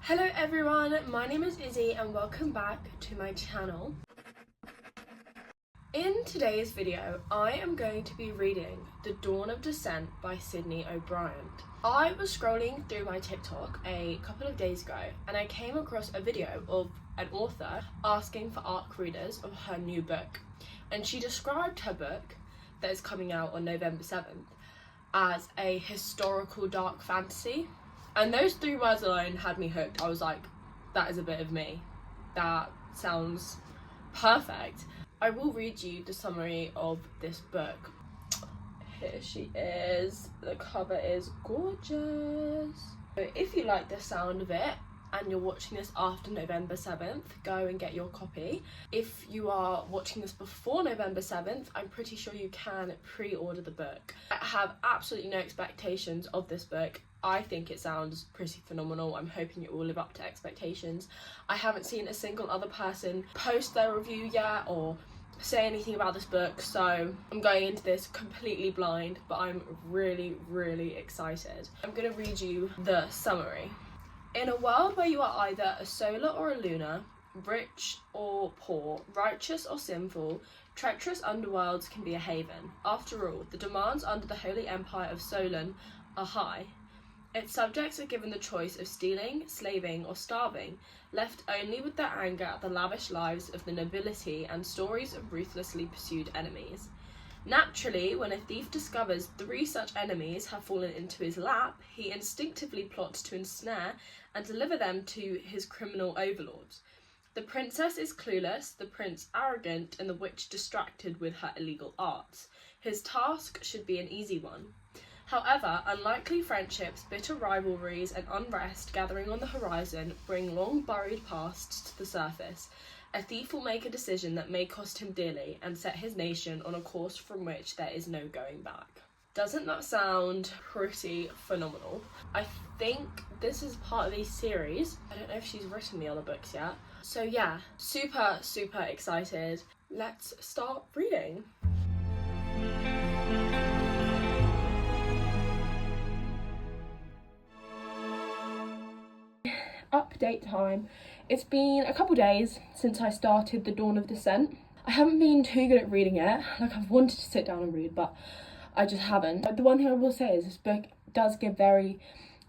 Hello everyone, my name is Izzy and welcome back to my channel. In today's video, I am going to be reading The Dawn of Dissent by Sydney O'Brien. I was scrolling through my TikTok a couple of days ago and I came across a video of an author asking for ARC readers of her new book. And she described her book, that is coming out on November 7th, as a historical dark fantasy. And those three words alone had me hooked. I was like, that is a bit of me. That sounds perfect. I will read you the summary of this book. Here she is. The cover is gorgeous. So if you like the sound of it and you're watching this after November 7th, go and get your copy. If you are watching this before November 7th, I'm pretty sure you can pre-order the book. I have absolutely no expectations of this book. I think it sounds pretty phenomenal. I'm hoping it will live up to expectations. I haven't seen a single other person post their review yet or say anything about this book, so I'm going into this completely blind, but I'm really, really excited. I'm going to read you the summary. In a world where you are either a solar or a lunar, rich or poor, righteous or sinful, treacherous underworlds can be a haven. After all, the demands under the holy empire of Solon are high. Its subjects are given the choice of stealing, slaving, or starving, left only with their anger at the lavish lives of the nobility and stories of ruthlessly pursued enemies. Naturally, when a thief discovers three such enemies have fallen into his lap, he instinctively plots to ensnare and deliver them to his criminal overlords. The princess is clueless, the prince arrogant, and the witch distracted with her illegal arts. His task should be an easy one. However, unlikely friendships, bitter rivalries, and unrest gathering on the horizon bring long-buried pasts to the surface. A thief will make a decision that may cost him dearly and set his nation on a course from which there is no going back. Doesn't that sound pretty phenomenal? I think this is part of a series. I don't know if she's written the other books yet. So yeah, super, super excited. Let's start reading. Update time. It's been a couple days since I started The Dawn of Dissent. I haven't been too good at reading it. Like, I've wanted to sit down and read, but I just haven't. But the one thing I will say is this book does give very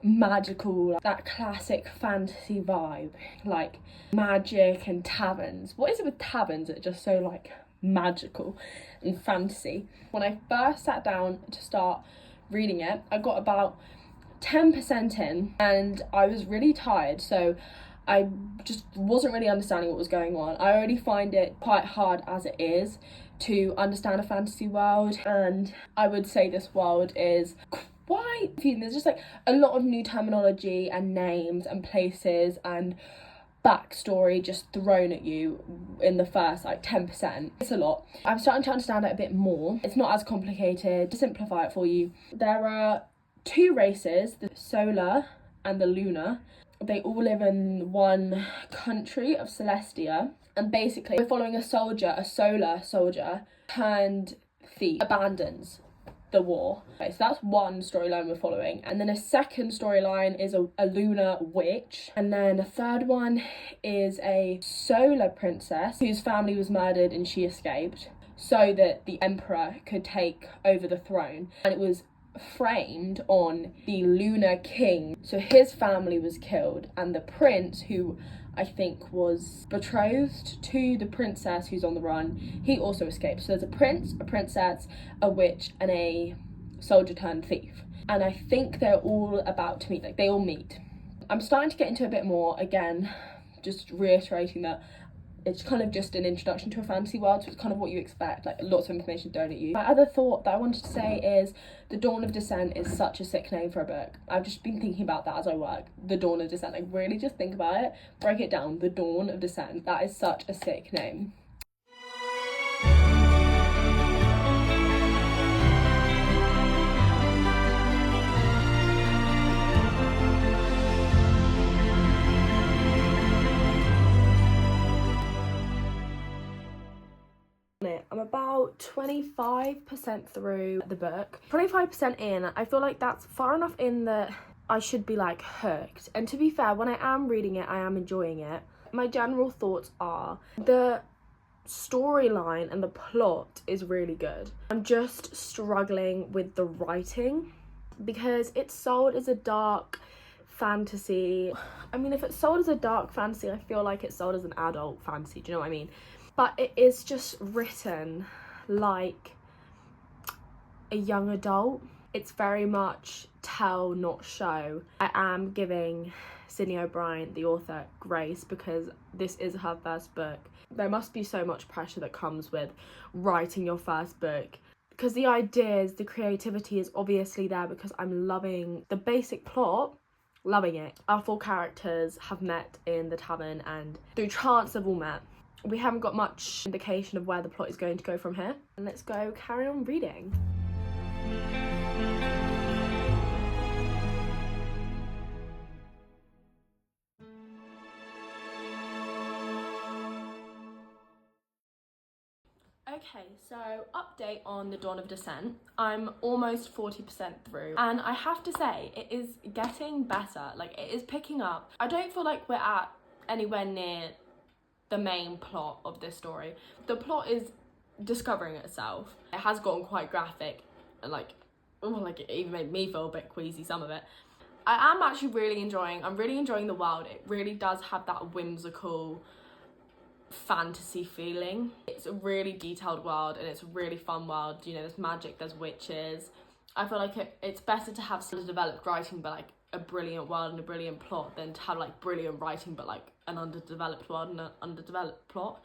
magical, like, that classic fantasy vibe, like magic and taverns. What is it with taverns? It's just so like magical and fantasy. When I first sat down to start reading it, I got about 10% in and I was really tired, so I just wasn't really understanding what was going on. I already find it quite hard as it is to understand a fantasy world, and I would say this world is quite confusing. There's just like a lot of new terminology and names and places and backstory just thrown at you in the first like 10%. It's a lot. I'm starting to understand it a bit more. It's not as complicated. To simplify it for you, there are two races, the solar and the lunar. They all live in one country of Celestia, and basically we're following a solar soldier turned thief, abandons the war. Okay, so that's one storyline we're following, and then a second storyline is a lunar witch, and then a third one is a solar princess whose family was murdered and she escaped so that the emperor could take over the throne, and it was framed on the lunar king, so his family was killed, and the prince, who I think was betrothed to the princess who's on the run, he also escaped. So there's a prince, a princess, a witch, and a soldier turned thief, and I think they're all about to meet. Like, they all meet. I'm starting to get into a bit more again, just reiterating that it's kind of just an introduction to a fantasy world, so it's kind of what you expect, like lots of information thrown at you. My other thought that I wanted to say is The Dawn of Dissent is such a sick name for a book. I've just been thinking about that as I work. The Dawn of Dissent, like really just think about it, break it down. The Dawn of Dissent, that is such a sick name. I'm about 25% through the book. 25% in, I feel like that's far enough in that I should be like hooked. And to be fair, when I am reading it, I am enjoying it. My general thoughts are the storyline and the plot is really good. I'm just struggling with the writing because it's sold as a dark fantasy. I mean, if it's sold as a dark fantasy, I feel like it's sold as an adult fantasy. Do you know what I mean? But it is just written like a young adult. It's very much tell, not show. I am giving Sydney O'Brien, the author, grace because this is her first book. There must be so much pressure that comes with writing your first book because the ideas, the creativity is obviously there because I'm loving the basic plot, loving it. Our 4 characters have met in the tavern and through chance they've all met. We haven't got much indication of where the plot is going to go from here. And let's go carry on reading. Okay, so update on the Dawn of Dissent. I'm almost 40% through and I have to say it is getting better. Like, it is picking up. I don't feel like we're at anywhere near the main plot of this story. The plot is discovering itself. It has gotten quite graphic and like it even made me feel a bit queasy, some of it. I am actually really enjoying, I'm really enjoying the world. It really does have that whimsical fantasy feeling. It's a really detailed world and it's a really fun world. You know, there's magic, there's witches. I feel like it's better to have some developed writing but like a brilliant world and a brilliant plot than to have like brilliant writing but like an underdeveloped world and an underdeveloped plot.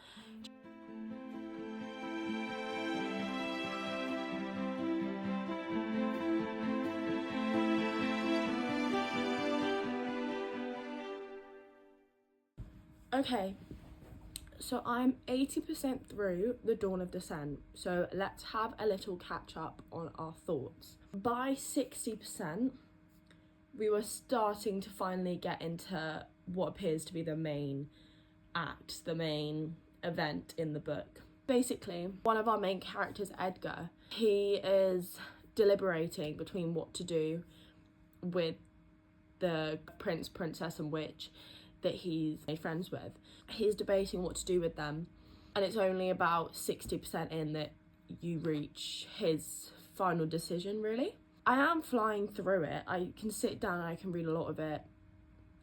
Okay, so I'm 80% through the Dawn of Dissent, so let's have a little catch up on our thoughts. By 60%, we were starting to finally get into what appears to be the main act, the main event in the book. Basically, one of our main characters, Edgar, he is deliberating between what to do with the prince, princess and witch that he's made friends with. He's debating what to do with them, and it's only about 60% in that you reach his final decision, really. I am flying through it. I can sit down and I can read a lot of it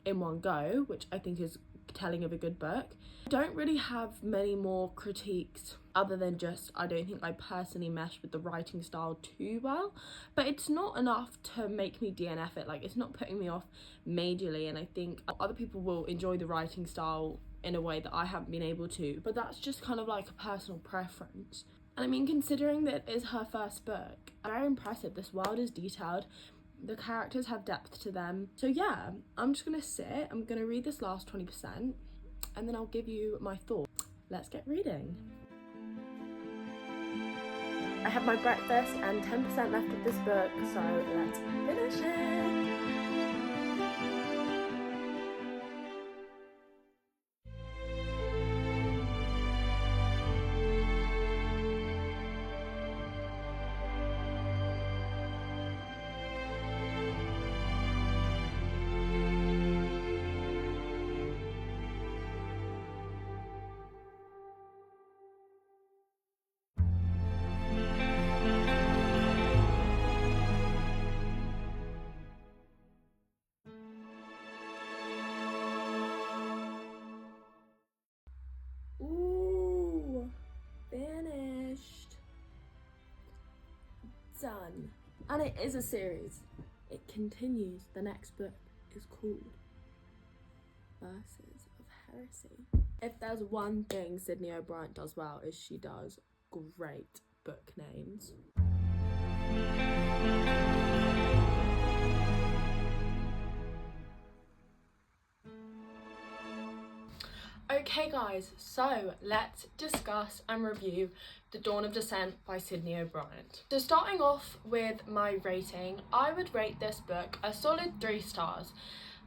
in one go, which I think is telling of a good book. I don't really have many more critiques other than just I don't think I personally mesh with the writing style too well, but it's not enough to make me DNF it. Like, it's not putting me off majorly, and I think other people will enjoy the writing style in a way that I haven't been able to, but that's just kind of like a personal preference. And I mean, considering that it is her first book, very impressive. This world is detailed, the characters have depth to them. So yeah, I'm just gonna sit, I'm gonna read this last 20% and then I'll give you my thoughts. Let's get reading. I have my breakfast and 10% left of this book, so let's finish it. Ooh, finished. Done. And it is a series. It continues. The next book is called Verses of Heresy. If there's one thing Sydney O'Brien does well, is she does great book names. Okay guys, so let's discuss and review The Dawn of Dissent by Sydney O'Brien. So starting off with my rating, I would rate this book a solid 3 stars.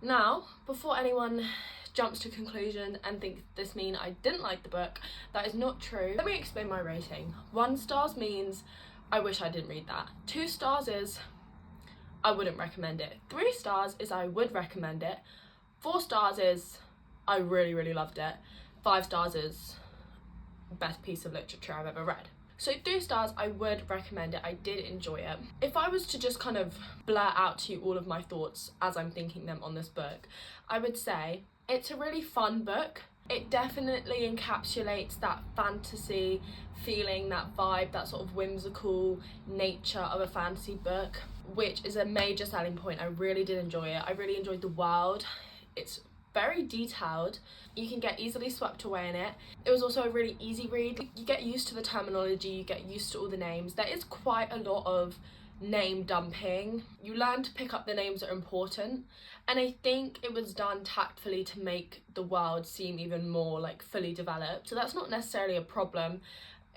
Now, before anyone jumps to conclusion and thinks this means I didn't like the book, that is not true. Let me explain my rating. 1 star means I wish I didn't read that. 2 stars is I wouldn't recommend it. 3 stars is I would recommend it. 4 stars is I really, really loved it. 5 stars is best piece of literature I've ever read. So 3 stars, I would recommend it. I did enjoy it. If I was to just kind of blurt out to you all of my thoughts as I'm thinking them on this book, I would say it's a really fun book. It definitely encapsulates that fantasy feeling, that vibe, that sort of whimsical nature of a fantasy book, which is a major selling point. I really did enjoy it. I really enjoyed the world. It's very detailed. You can get easily swept away in it. It was also a really easy read. You get used to the terminology, you get used to all the names. There is quite a lot of name dumping. You learn to pick up the names that are important, and I think it was done tactfully to make the world seem even more like fully developed. So that's not necessarily a problem.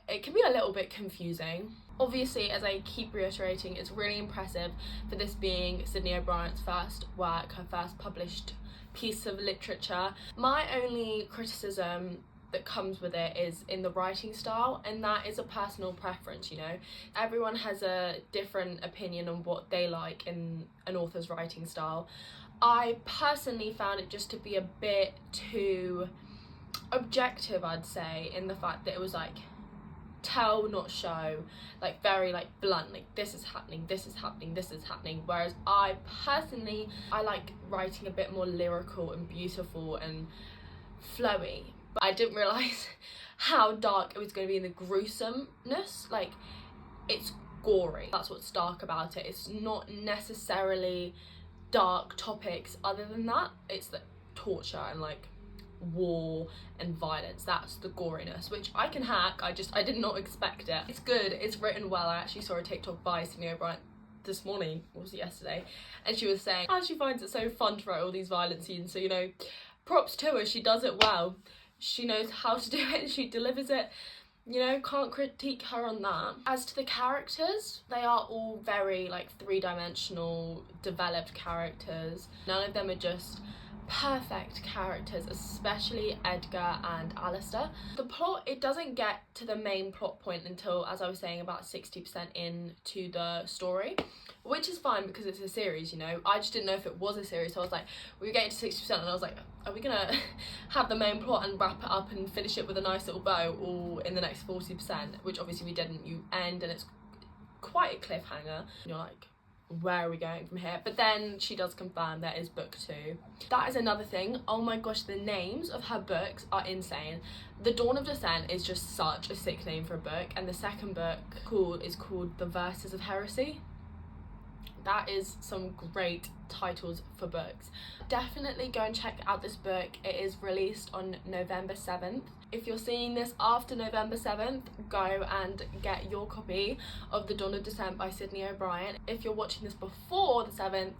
It can be a little bit confusing. Obviously, as I keep reiterating, it's really impressive for this being Sydney O'Brien's first work, her first published piece of literature. My only criticism that comes with it is in the writing style, and that is a personal preference, you know. Everyone has a different opinion on what they like in an author's writing style. I personally found it just to be a bit too objective, I'd say, in the fact that it was like tell not show, like very like blunt, like this is happening, this is happening, this is happening, whereas I personally like writing a bit more lyrical and beautiful and flowy. But I didn't realise how dark it was going to be in the gruesomeness. Like, it's gory, that's what's dark about it. It's not necessarily dark topics other than that. It's the torture and like war and violence. That's the goriness, which I can hack. I did not expect it. It's good, it's written well. I actually saw a TikTok by Sydney O'Brien this morning, or was it yesterday, and she was saying how she finds it so fun to write all these violent scenes. So, you know, props to her, she does it well. She knows how to do it and she delivers it. You know, can't critique her on that. As to the characters, they are all very like 3-dimensional, developed characters. None of them are just perfect characters, especially Edgar and Alistair. The plot, it doesn't get to the main plot point until, as I was saying, about 60% into the story, which is fine because it's a series, you know. I just didn't know if it was a series, so I was like, we were getting to 60% and I was like, are we gonna have the main plot and wrap it up and finish it with a nice little bow all in the next 40%, which obviously we didn't. You end and it's quite a cliffhanger. You're like, where are we going from here? But then she does confirm there is book 2. That is another thing. Oh my gosh, the names of her books are insane. The Dawn of Dissent is just such a sick name for a book, and the second book is called The Verses of Heresy. That is some great titles for books. Definitely go and check out this book. It is released on November 7th. If you're seeing this after November 7th, go and get your copy of The Dawn of Dissent by Sydney O'Brien. If you're watching this before the 7th,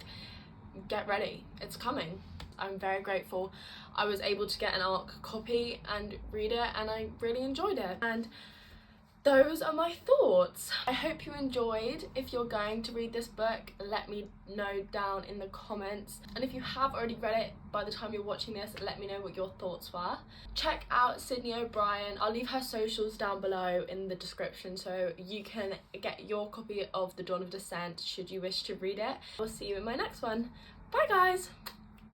get ready, it's coming. I'm very grateful. I was able to get an ARC copy and read it, and I really enjoyed it. And those are my thoughts. I hope you enjoyed. If you're going to read this book, let me know down in the comments. And if you have already read it by the time you're watching this, let me know what your thoughts were. Check out Sydney O'Brien. I'll leave her socials down below in the description so you can get your copy of The Dawn of Dissent should you wish to read it. I'll see you in my next one. Bye guys!